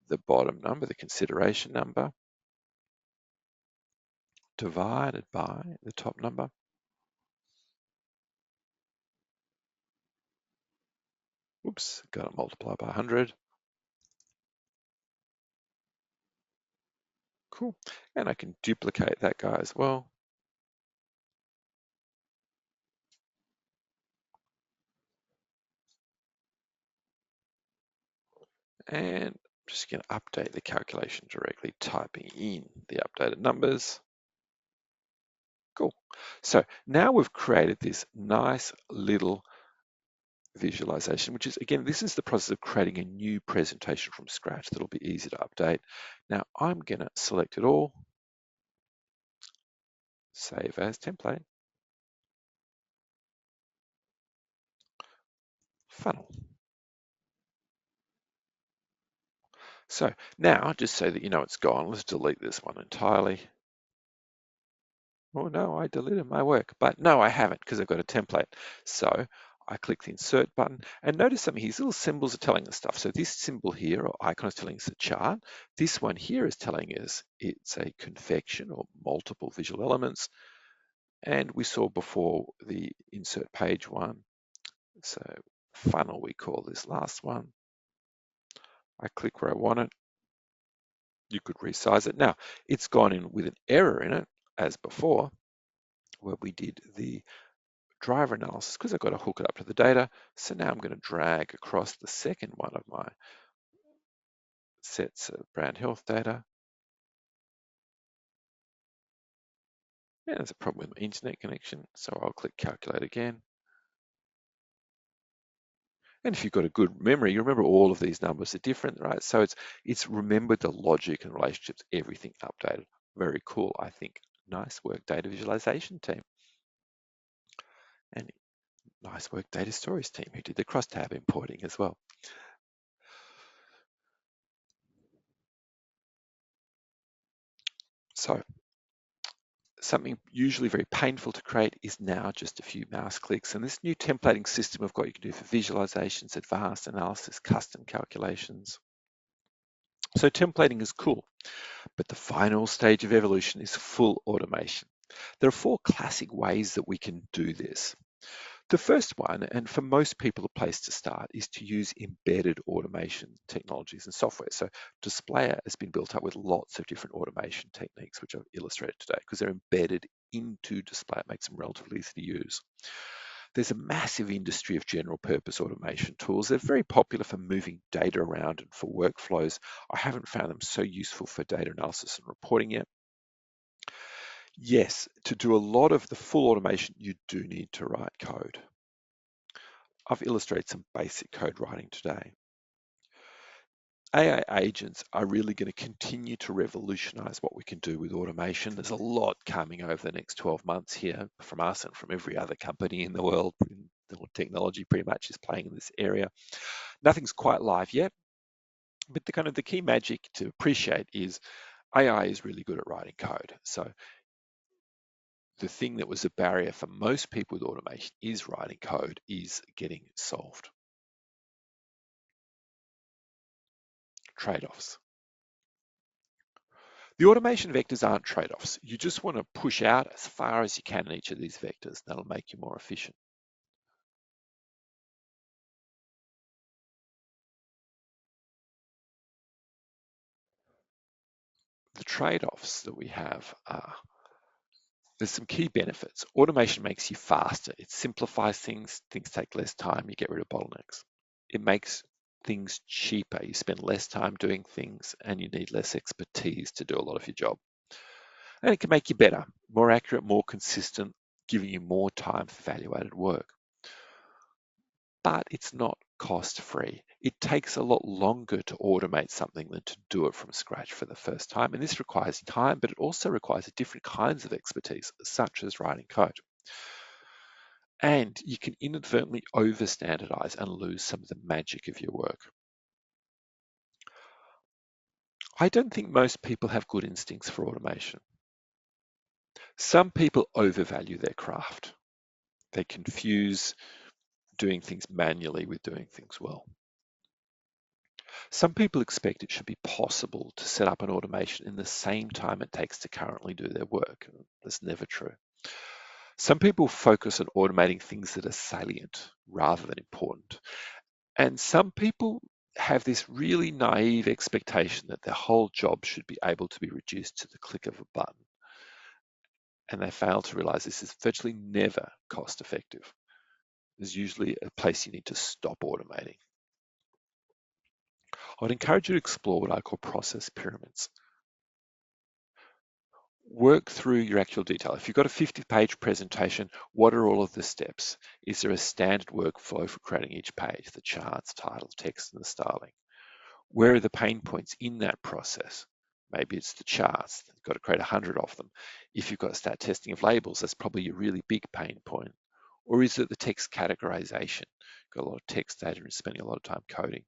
the bottom number, the consideration number, divided by the top number. Oops, got to multiply by 100. Cool. And I can duplicate that guy as well. And I'm just going to update the calculation directly, typing in the updated numbers. Cool. So now we've created this nice little visualization, which is, again, this is the process of creating a new presentation from scratch that'll be easy to update. Now I'm going to select it all, save as template, funnel. So now, just so that you know it's gone, let's delete this one entirely. Oh no, I deleted my work, but no, I haven't because I've got a template. So I click the insert button and notice something, these little symbols are telling us stuff. So this symbol here or icon is telling us a chart. This one here is telling us it's a confection or multiple visual elements. And we saw before the insert page one. So funnel, we call this last one. I click where I want it. You could resize it. Now, it's gone in with an error in it, as before, where we did the driver analysis, because I've got to hook it up to the data. So now I'm going to drag across the second one of my sets of brand health data. And there's a problem with my internet connection, so I'll click calculate again. And if you've got a good memory, you remember all of these numbers are different, right? So it's remembered the logic and relationships, everything updated. Very cool, I think. Nice work, data visualization team. And nice work, data storage team, who did the crosstab importing as well. So something usually very painful to create is now just a few mouse clicks. And this new templating system we've got, you can do for visualizations, advanced analysis, custom calculations. So templating is cool, but the final stage of evolution is full automation. There are 4 classic ways that we can do this. The first one, and for most people a place to start, is to use embedded automation technologies and software. So Displayr has been built up with lots of different automation techniques, which I've illustrated today, because they're embedded into Displayr. It makes them relatively easy to use. There's a massive industry of general purpose automation tools. They're very popular for moving data around and for workflows. I haven't found them so useful for data analysis and reporting yet. Yes, to do a lot of the full automation, you do need to write code. I've illustrated some basic code writing today. AI agents are really going to continue to revolutionize what we can do with automation. There's a lot coming over the next 12 months here from us and from every other company in the world. Technology pretty much is playing in this area. Nothing's quite live yet, but the key magic to appreciate is AI is really good at writing code. So the thing that was a barrier for most people with automation is writing code is getting solved. Trade-offs. The automation vectors aren't trade-offs. You just want to push out as far as you can in each of these vectors. That'll make you more efficient. The trade-offs that we have are, there's some key benefits. Automation makes you faster. It simplifies things. Things take less time. You get rid of bottlenecks. It makes things cheaper. You spend less time doing things and you need less expertise to do a lot of your job. And it can make you better, more accurate, more consistent, giving you more time for value-added work. But it's not cost-free. It takes a lot longer to automate something than to do it from scratch for the first time. And this requires time, but it also requires different kinds of expertise, such as writing code. And you can inadvertently over-standardize and lose some of the magic of your work. I don't think most people have good instincts for automation. Some people overvalue their craft. They confuse doing things manually with doing things well. Some people expect it should be possible to set up an automation in the same time it takes to currently do their work. That's never true. Some people focus on automating things that are salient rather than important. And some people have this really naive expectation that their whole job should be able to be reduced to the click of a button. And they fail to realize this is virtually never cost effective. There's usually a place you need to stop automating. I'd encourage you to explore what I call process pyramids. Work through your actual detail. If you've got a 50-page presentation, what are all of the steps? Is there a standard workflow for creating each page, the charts, title, text, and the styling? Where are the pain points in that process? Maybe it's the charts. You've got to create 100 of them. If you've got to start testing of labels, that's probably a really big pain point. Or is it the text categorization? Got a lot of text data and spending a lot of time coding.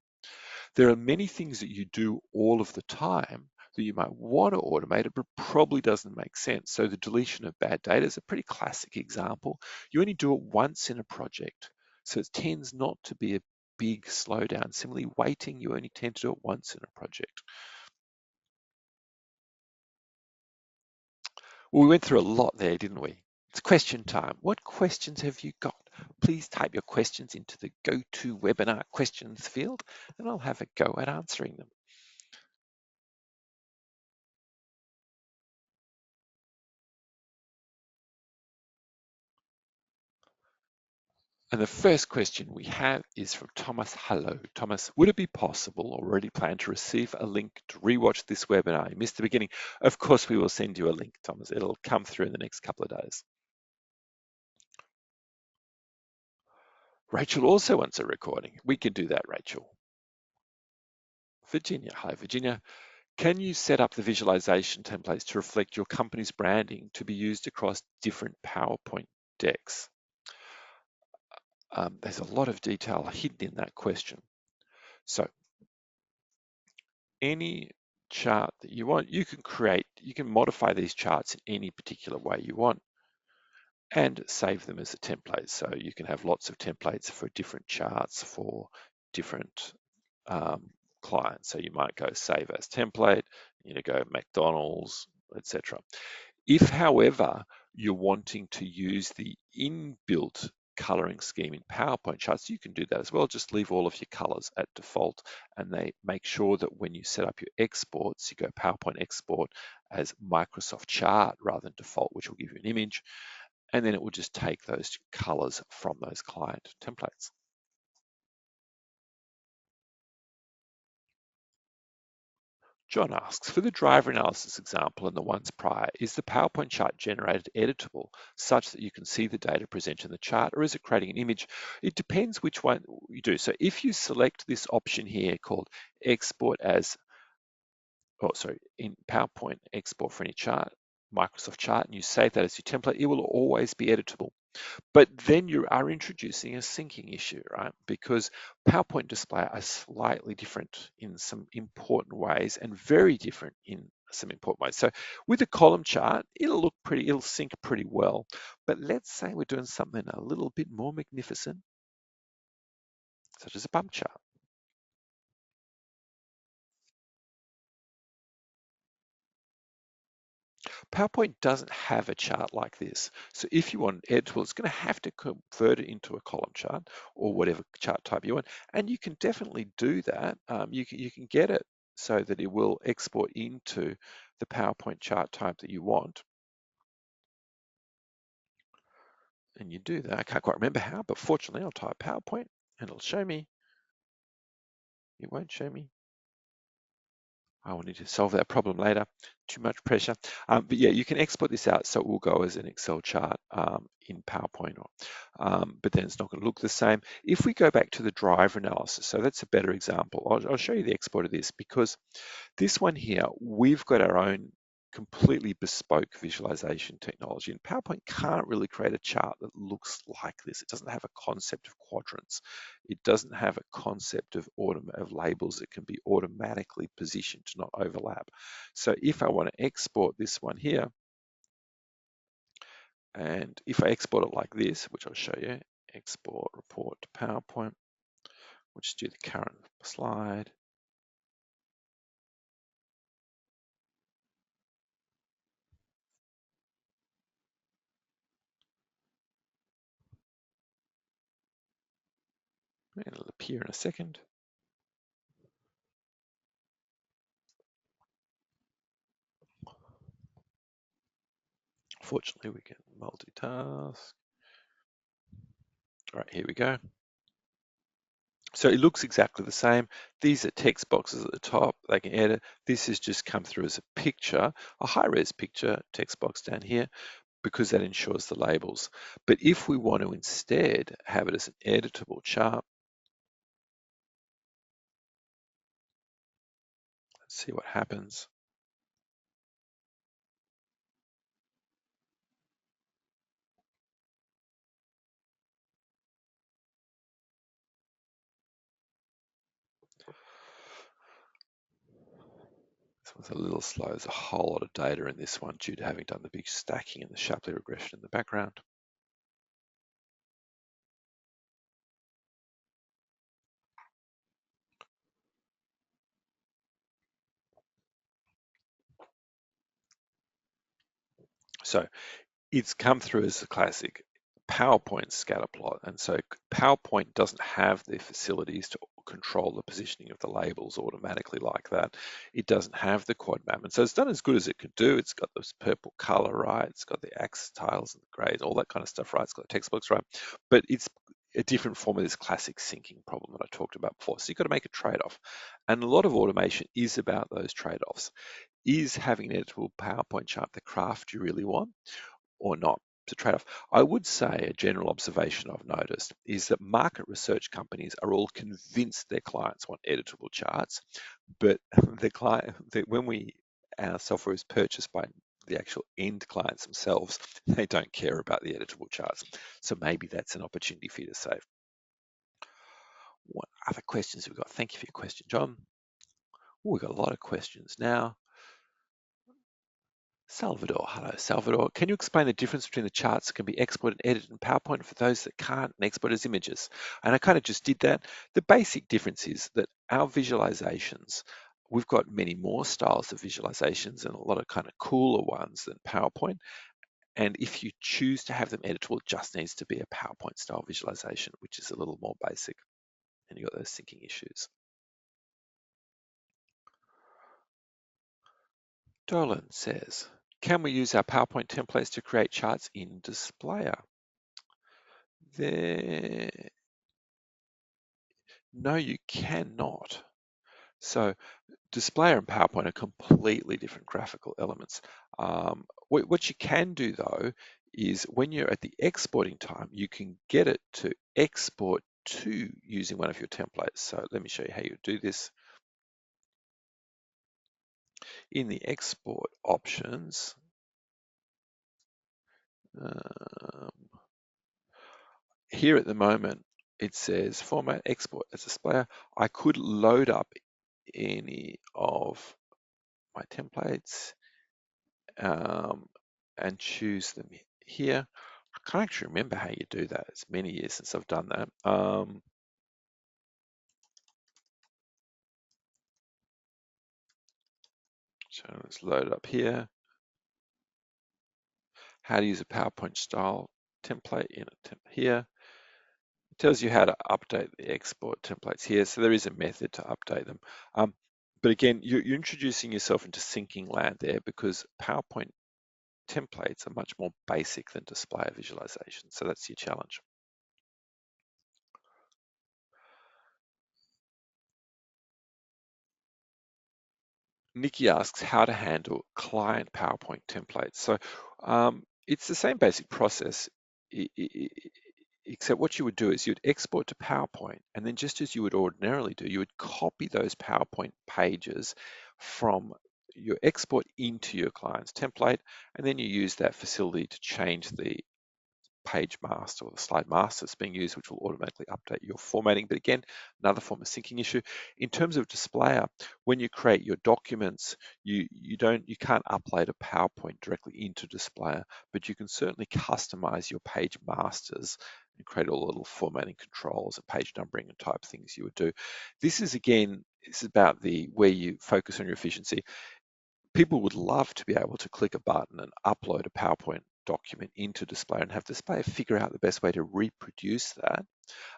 There are many things that you do all of the time that you might want to automate it, but probably doesn't make sense. So the deletion of bad data is a pretty classic example. You only do it once in a project. So it tends not to be a big slowdown. Similarly, waiting, you only tend to do it once in a project. Well, we went through a lot there, didn't we? It's question time. What questions have you got? Please type your questions into the GoToWebinar questions field, and I'll have a go at answering them. And the first question we have is from Thomas. Hello, Thomas. Would it be possible, or already plan to receive a link to rewatch this webinar? You missed the beginning. Of course, we will send you a link, Thomas. It'll come through in the next couple of days. Rachel also wants a recording. We can do that, Rachel. Virginia. Hi, Virginia. Can you set up the visualization templates to reflect your company's branding to be used across different PowerPoint decks? There's a lot of detail hidden in that question. So any chart that you want, you can modify these charts in any particular way you want and save them as a template. So you can have lots of templates for different charts for different clients. So you might go save as template, go McDonald's, etc. If, however, you're wanting to use the inbuilt coloring scheme in PowerPoint charts, you can do that as well. Just leave all of your colors at default, and they make sure that when you set up your exports, you go PowerPoint export as Microsoft chart rather than default, which will give you an image, and then it will just take those colors from those client templates. John asks, for the driver analysis example and the ones prior, is the PowerPoint chart generated editable such that you can see the data presented in the chart, or is it creating an image? It depends which one you do. So if you select this option here called export as, in PowerPoint, export for any chart, Microsoft chart, and you save that as your template, it will always be editable. But then you are introducing a syncing issue, right? Because PowerPoint display are slightly different in some important ways and very different in some important ways. So with a column chart, it'll sync pretty well. But let's say we're doing something a little bit more magnificent, such as a bump chart. PowerPoint doesn't have a chart like this. So if you want an editable, it's going to have to convert it into a column chart or whatever chart type you want. And you can definitely do that. You can get it so that it will export into the PowerPoint chart type that you want. And you do that. I can't quite remember how, but fortunately I'll type PowerPoint and it'll show me. It won't show me. I will need to solve that problem later. Too much pressure. But yeah, you can export this out so it will go as an Excel chart in PowerPoint, but then it's not going to look the same. If we go back to the driver analysis, so that's a better example. I'll show you the export of this because this one here, we've got our own completely bespoke visualization technology, and PowerPoint can't really create a chart that looks like this. It doesn't have a concept of quadrants. It doesn't have a concept of labels that can be automatically positioned to not overlap. So if I want to export this one here, and if I export it like this, which I'll show you, export report to PowerPoint, we'll just do the current slide. And it'll appear in a second. Fortunately, we can multitask. All right, here we go. So it looks exactly the same. These are text boxes at the top. They can edit. This has just come through as a picture, a high-res picture, text box down here, because that ensures the labels. But if we want to instead have it as an editable chart, let's see what happens. This one's a little slow. There's a whole lot of data in this one due to having done the big stacking and the Shapley regression in the background. So it's come through as a classic PowerPoint scatter plot. And so PowerPoint doesn't have the facilities to control the positioning of the labels automatically like that. It doesn't have the quad map. And so it's done as good as it could do. It's got this purple color, right? It's got the axis tiles and the grays, all that kind of stuff, right? It's got the text box, right? But it's a different form of this classic syncing problem that I talked about before. So you've got to make a trade-off. And a lot of automation is about those trade-offs. Is having an editable PowerPoint chart the craft you really want? Or not? To trade off. I would say a general observation I've noticed is that market research companies are all convinced their clients want editable charts, but when our software is purchased by the actual end clients themselves, they don't care about the editable charts. So maybe that's an opportunity for you to save. What other questions have we got? Thank you for your question, John. We've got a lot of questions now. Salvador, hello Salvador. Can you explain the difference between the charts that can be exported and edited in PowerPoint for those that can't and export as images? And I kind of just did that. The basic difference is that our visualizations, we've got many more styles of visualizations and a lot of kind of cooler ones than PowerPoint. And if you choose to have them editable, it just needs to be a PowerPoint style visualization, which is a little more basic. And you've got those syncing issues. Dolan says, can we use our PowerPoint templates to create charts in Displayr? No, you cannot. So Displayr and PowerPoint are completely different graphical elements. What you can do though is when you're at the exporting time, you can get it to export to using one of your templates. So let me show you how you do this. In the export options, here at the moment, it says format export as Displayr. I could load up any of my templates and choose them here. I can't actually remember how you do that. It's many years since I've done that. So let's load it up here. How to use a PowerPoint style template in a here. It tells you how to update the export templates here. So there is a method to update them. But again, you're introducing yourself into syncing land there because PowerPoint templates are much more basic than Displayr visualization. So that's your challenge. Nikki asks how to handle client PowerPoint templates. So it's the same basic process, except what you would do is you'd export to PowerPoint, and then just as you would ordinarily do, you would copy those PowerPoint pages from your export into your client's template, and then you use that facility to change the page master or the slide master that's being used, which will automatically update your formatting. But again, another form of syncing issue. In terms of Displayr, when you create your documents, you can't upload a PowerPoint directly into Displayr, but you can certainly customize your page masters and create all the little formatting controls and page numbering and type things you would do. This is about the where you focus on your efficiency. People would love to be able to click a button and upload a PowerPoint document into Displayr and have Displayr figure out the best way to reproduce that.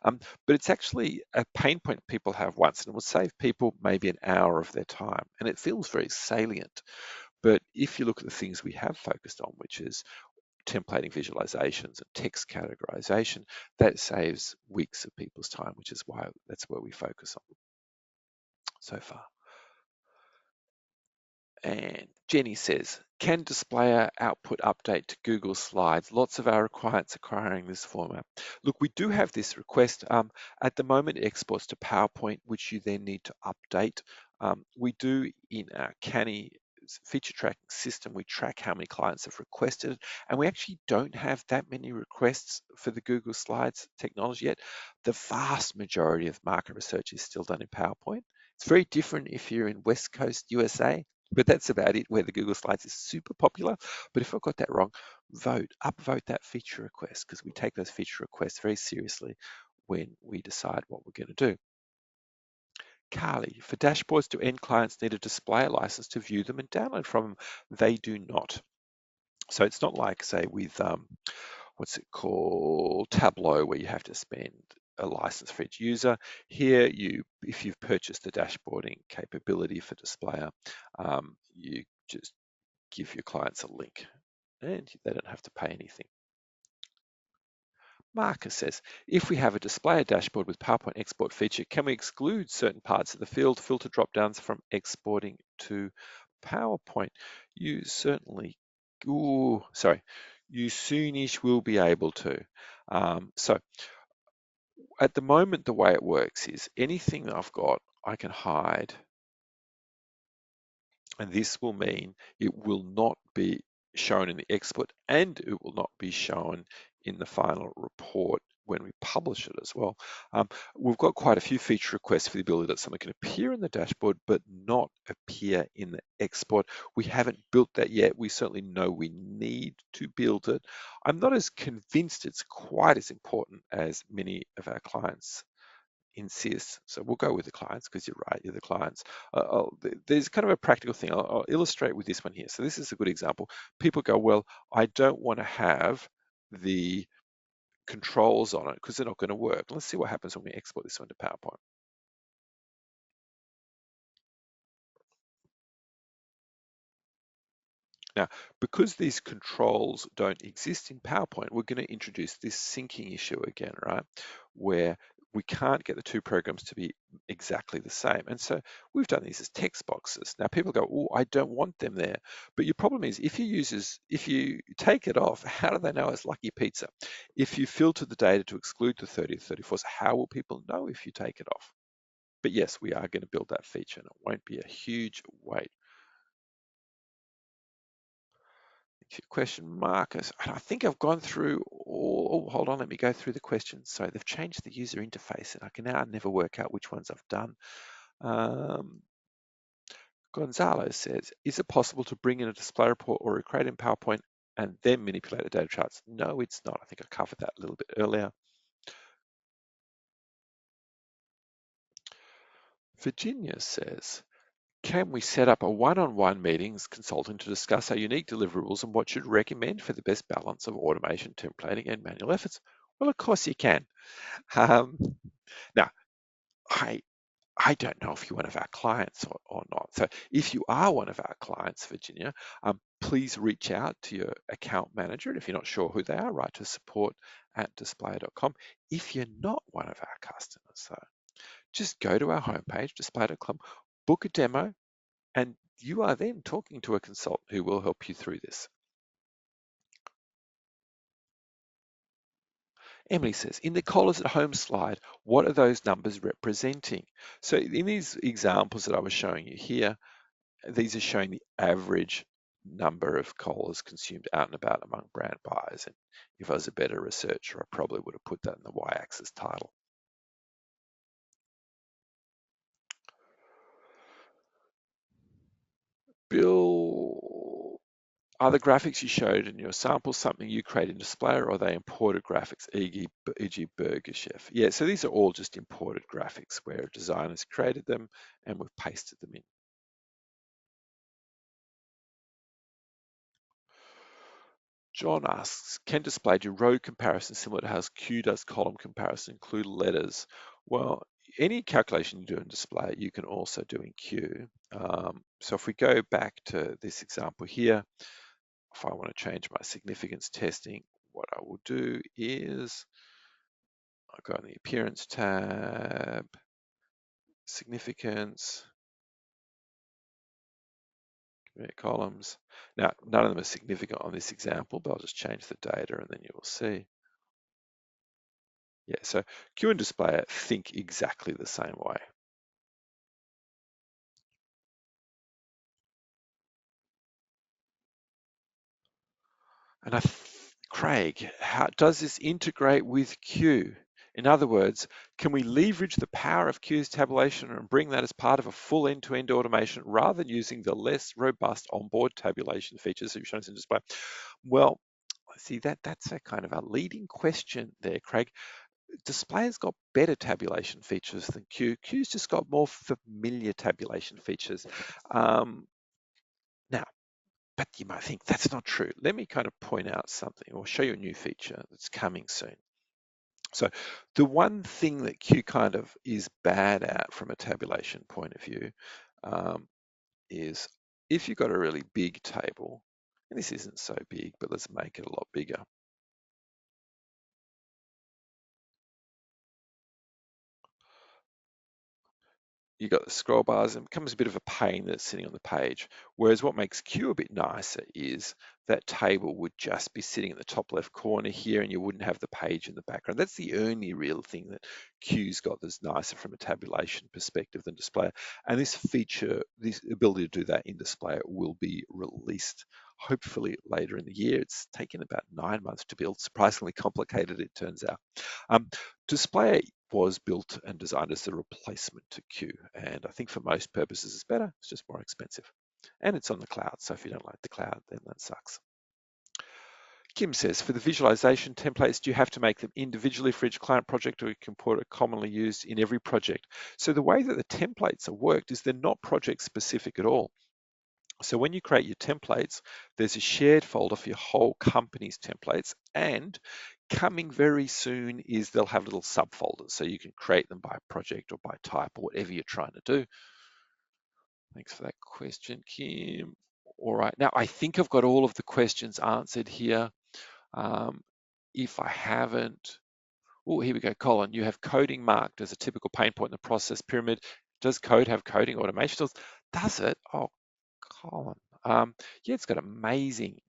But it's actually a pain point people have once, and it will save people maybe an hour of their time. And it feels very salient. But if you look at the things we have focused on, which is templating visualizations and text categorization, that saves weeks of people's time, which is why that's where we focus on so far. And Jenny says, can Displayr output update to Google Slides? Lots of our clients are requiring this format. Look, we do have this request. At the moment, it exports to PowerPoint, which you then need to update. We do in our Canny feature tracking system, we track how many clients have requested it, and we actually don't have that many requests for the Google Slides technology yet. The vast majority of market research is still done in PowerPoint. It's very different if you're in West Coast USA, but that's about it where the Google Slides is super popular. But if I got that wrong, upvote that feature request because we take those feature requests very seriously when we decide what we're going to do. Carly, for dashboards, do end clients need a Displayr license to view them and download from them? They do not. So it's not like, say, with what's it called, Tableau, where you have to spend a license for each user. Here, if you've purchased the dashboarding capability for Displayr, you just give your clients a link and they don't have to pay anything. Marcus says, if we have a Displayr dashboard with PowerPoint export feature, can we exclude certain parts of the field filter drop-downs from exporting to PowerPoint? You certainly, you soonish will be able to. So at the moment, the way it works is anything that I've got, I can hide. And this will mean it will not be shown in the export and it will not be shown in the final report when we publish it as well. We've got quite a few feature requests for the ability that something can appear in the dashboard but not appear in the export. We haven't built that yet. We certainly know we need to build it. I'm not as convinced it's quite as important as many of our clients insist. So we'll go with the clients because you're right, you're the clients. There's kind of a practical thing. I'll illustrate with this one here. So this is a good example. People go, well, I don't want to have the controls on it because they're not going to work. Let's see what happens when we export this one to PowerPoint. Now, because these controls don't exist in PowerPoint, we're going to introduce this syncing issue again, right? Where we can't get the two programs to be exactly the same. And so we've done these as text boxes. Now people go, oh, I don't want them there. But your problem is if you take it off, how do they know it's Lucky Pizza? If you filter the data to exclude the 30th, 34th, how will people know if you take it off? But yes, we are going to build that feature and it won't be a huge wait. Thanks for your question, Marcus. And I think I've gone through all, oh, hold on, let me go through the questions. So they've changed the user interface and I can now never work out which ones I've done. Gonzalo says, is it possible to bring in a display report or create in PowerPoint and then manipulate the data charts? No, it's not. I think I covered that a little bit earlier. Virginia says, can we set up a one-on-one meetings consultant to discuss our unique deliverables and what should recommend for the best balance of automation, templating, and manual efforts? Well, of course you can. Um, now, I don't know if you're one of our clients or not. So if you are one of our clients, Virginia, please reach out to your account manager. And if you're not sure who they are, write to support@displayr.com. If you're not one of our customers, though, just go to our homepage, displayr.com, book a demo, and you are then talking to a consultant who will help you through this. Emily says, in the colors at home slide, what are those numbers representing? So in these examples that I was showing you here, these are showing the average number of collars consumed out and about among brand buyers. And if I was a better researcher, I probably would have put that in the y-axis title. Bill, are the graphics you showed in your sample something you created in Displayr, or are they imported graphics, e.g. Burger Chef? Yeah, so these are all just imported graphics where designers created them and we've pasted them in. John asks, can Displayr do row comparison similar to how Q does column comparison, include letters? Well, any calculation you do in Displayr, you can also do in Q. So if we go back to this example here, if I want to change my significance testing, what I will do is I'll go in the appearance tab, significance, columns. Now, none of them are significant on this example, but I'll just change the data and then you will see. Yeah, so Q and Displayr think exactly the same way. And Craig, how does this integrate with Q? In other words, can we leverage the power of Q's tabulation and bring that as part of a full end-to-end automation rather than using the less robust onboard tabulation features that you've shown us in Displayr? Well, see, that's a kind of a leading question there, Craig. Displayr's got better tabulation features than Q. Q's just got more familiar tabulation features. Now, but you might think that's not true. Let me kind of point out something or show you a new feature that's coming soon. So the one thing that Q kind of is bad at from a tabulation point of view is if you've got a really big table, and this isn't so big, but let's make it a lot bigger. You got the scroll bars and it becomes a bit of a pain that's sitting on the page. Whereas what makes Q a bit nicer is that table would just be sitting in the top left corner here and you wouldn't have the page in the background. That's the only real thing that Q's got that's nicer from a tabulation perspective than Displayr. And this feature, this ability to do that in Displayr will be released hopefully later in the year. It's taken about 9 months to build, surprisingly complicated it turns out. Displayr was built and designed as a replacement to Q, and I think for most purposes it's better, it's just more expensive. And it's on the cloud, so if you don't like the cloud, then that sucks. Kim says, for the visualization templates, do you have to make them individually for each client project, or you can put it commonly used in every project? So the way that the templates are worked is they're not project specific at all. So when you create your templates, there's a shared folder for your whole company's templates, and coming very soon is they'll have little subfolders, so you can create them by project or by type or whatever you're trying to do. Thanks for that question, Kim. All right, now I think I've got all of the questions answered here. If I haven't, oh, here we go, Colin. You have coding marked as a typical pain point in the process pyramid. Does code have coding automation tools? Does it? Oh, Colin. Yeah, it's got amazing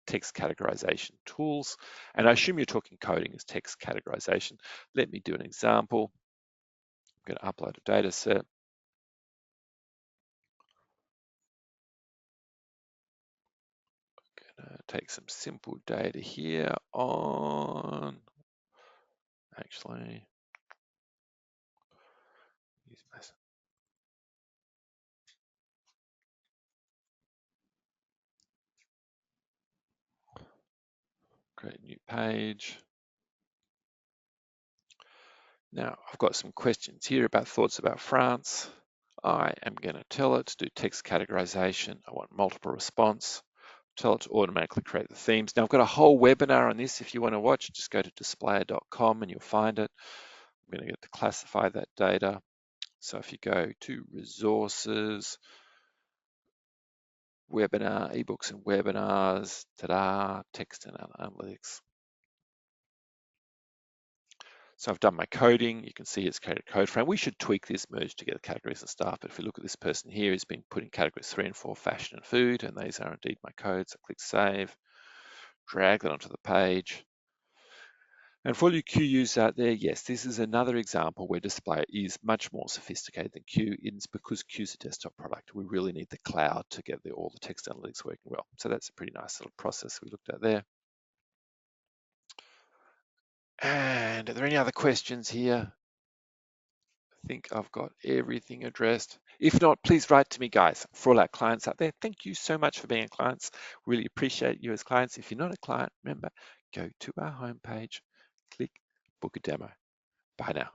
text categorization tools. And I assume you're talking coding as text categorization. Let me do an example. I'm going to upload a data set. I'm going to take some simple data here on, actually, use my, create a new page. Now, I've got some questions here about thoughts about France. I am going to tell it to do text categorization. I want multiple response. Tell it to automatically create the themes. Now, I've got a whole webinar on this. If you want to watch, just go to displayr.com and you'll find it. I'm going to get to classify that data. So if you go to resources, webinar, ebooks and webinars, ta-da, text and analytics. So I've done my coding. You can see it's created a code frame. We should tweak this, merge together categories and stuff. But if we look at this person here, he's been putting categories 3 and 4, fashion and food, and these are indeed my codes. I click save, drag that onto the page. And for all you Q users out there, yes, this is another example where Displayr is much more sophisticated than Q. It's because Q's a desktop product. We really need the cloud to get all the text analytics working well. So that's a pretty nice little process we looked at there. And are there any other questions here? I think I've got everything addressed. If not, please write to me, guys. For all our clients out there, thank you so much for being clients. Really appreciate you as clients. If you're not a client, remember, go to our homepage, click book a demo. Bye now.